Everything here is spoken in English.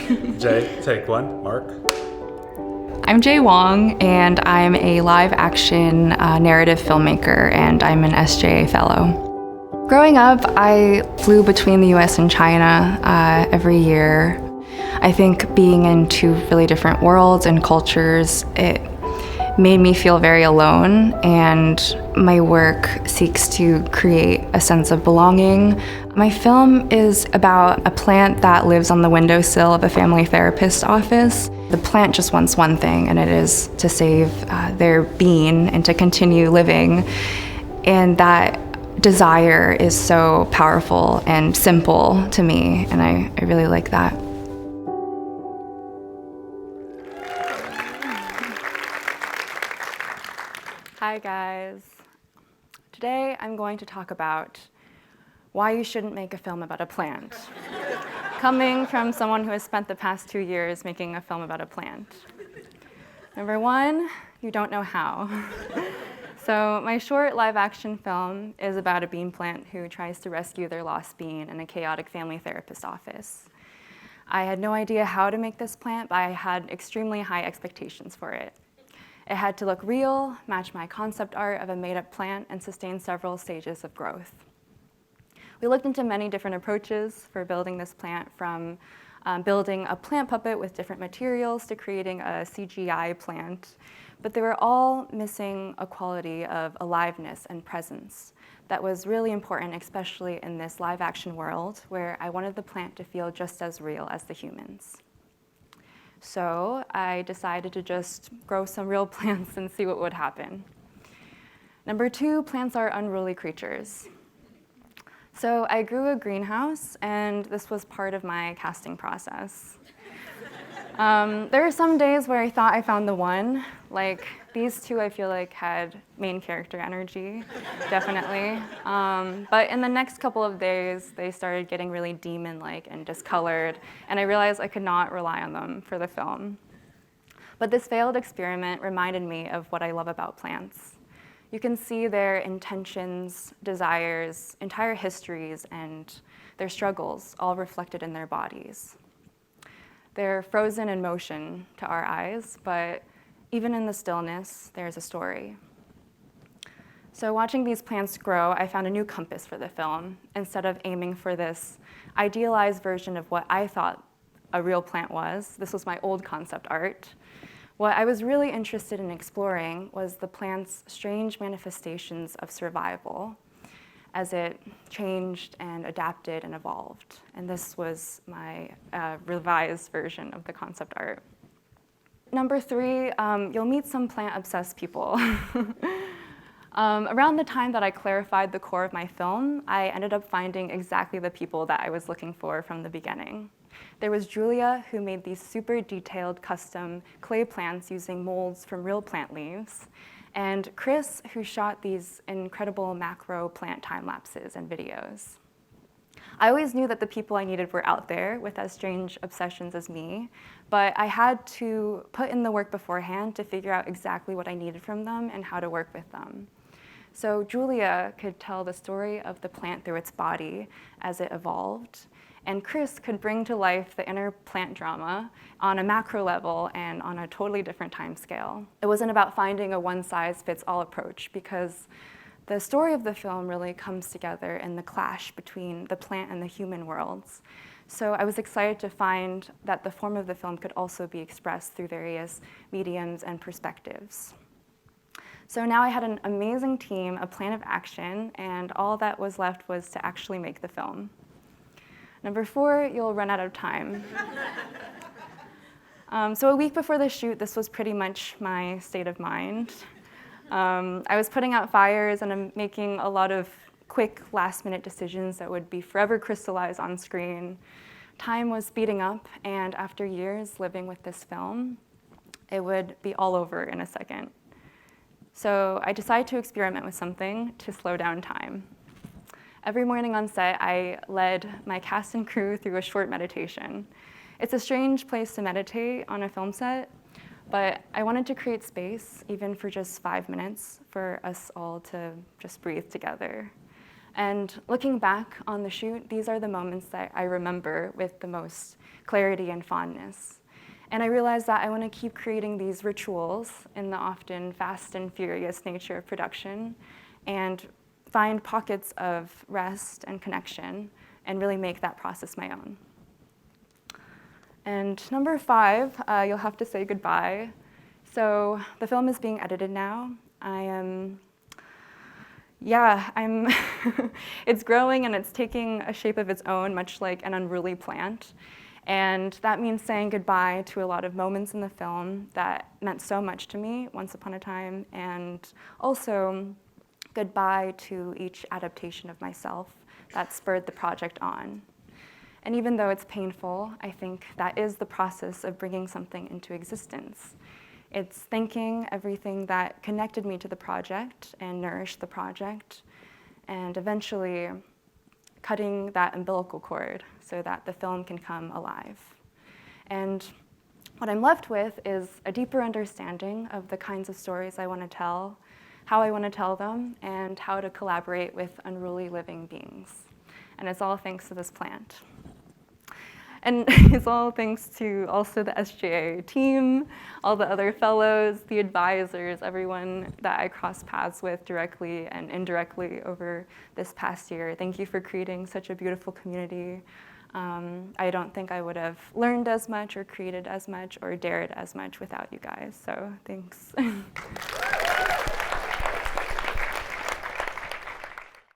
Jay, take one. Mark. I'm Wang, and I'm a live action narrative filmmaker, and I'm an SJA Fellow. Growing up, I flew between the US and China every year. I think being in two really different worlds and cultures, it made me feel very alone, and my work seeks to create a sense of belonging. My film is about a plant that lives on the windowsill of a family therapist's office. The plant just wants one thing, and it is to save their being and to continue living. And that desire is so powerful and simple to me, and I really like that. Hi guys. Today I'm going to talk about why you shouldn't make a film about a plant. Coming from someone who has spent the past 2 years making a film about a plant. Number one, you don't know how. So my short live action film is about a bean plant who tries to rescue their lost bean in a chaotic family therapist office. I had no idea how to make this plant, but I had extremely high expectations for it. It had to look real, match my concept art of a made-up plant, and sustain several stages of growth. We looked into many different approaches for building this plant, from building a plant puppet with different materials to creating a CGI plant, but they were all missing a quality of aliveness and presence that was really important, especially in this live-action world where I wanted the plant to feel just as real as the humans. So I decided to just grow some real plants and see what would happen. Number two, plants are unruly creatures. So I grew a greenhouse, and this was part of my casting process. There were some days where I thought I found the one. Like these two, I feel like had main character energy, definitely. But in the next couple of days, they started getting really demon-like and discolored, and I realized I could not rely on them for the film. But this failed experiment reminded me of what I love about plants. You can see their intentions, desires, entire histories, and their struggles all reflected in their bodies. They're frozen in motion to our eyes, but even in the stillness, there's a story. So watching these plants grow, I found a new compass for the film. Instead of aiming for this idealized version of what I thought a real plant was, this was my old concept art, what I was really interested in exploring was the plant's strange manifestations of survival as it changed and adapted and evolved. And this was my revised version of the concept art. Number three, you'll meet some plant-obsessed people. Around the time that I clarified the core of my film, I ended up finding exactly the people that I was looking for from the beginning. There was Julia, who made these super detailed custom clay plants using molds from real plant leaves, and Chris, who shot these incredible macro plant time lapses and videos. I always knew that the people I needed were out there with as strange obsessions as me, but I had to put in the work beforehand to figure out exactly what I needed from them and how to work with them. So Julia could tell the story of the plant through its body as it evolved, and Chris could bring to life the inner plant drama on a macro level and on a totally different time scale. It wasn't about finding a one-size-fits-all approach, because the story of the film really comes together in the clash between the plant and the human worlds. So I was excited to find that the form of the film could also be expressed through various mediums and perspectives. So now I had an amazing team, a plan of action, and all that was left was to actually make the film. Number four, you'll run out of time. So a week before the shoot, this was pretty much my state of mind. I was putting out fires, and I'm making a lot of quick, last-minute decisions that would be forever crystallized on screen. Time was speeding up, and after years living with this film, it would be all over in a second. So I decided to experiment with something to slow down time. Every morning on set, I led my cast and crew through a short meditation. It's a strange place to meditate on a film set, but I wanted to create space, even for just 5 minutes, for us all to just breathe together. And looking back on the shoot, these are the moments that I remember with the most clarity and fondness. And I realized that I want to keep creating these rituals in the often fast and furious nature of production and find pockets of rest and connection and really make that process my own. And number 5, you'll have to say goodbye. So the film is being edited now. It's growing and it's taking a shape of its own, much like an unruly plant. And that means saying goodbye to a lot of moments in the film that meant so much to me once upon a time, and also goodbye to each adaptation of myself that spurred the project on. And even though it's painful, I think that is the process of bringing something into existence. It's thanking everything that connected me to the project and nourished the project, and eventually cutting that umbilical cord so that the film can come alive. And what I'm left with is a deeper understanding of the kinds of stories I want to tell, how I want to tell them, and how to collaborate with unruly living beings. And it's all thanks to this plant. And it's all thanks to also the SJA team, all the other fellows, the advisors, everyone that I crossed paths with directly and indirectly over this past year. Thank you for creating such a beautiful community. I don't think I would have learned as much or created as much or dared as much without you guys, so thanks.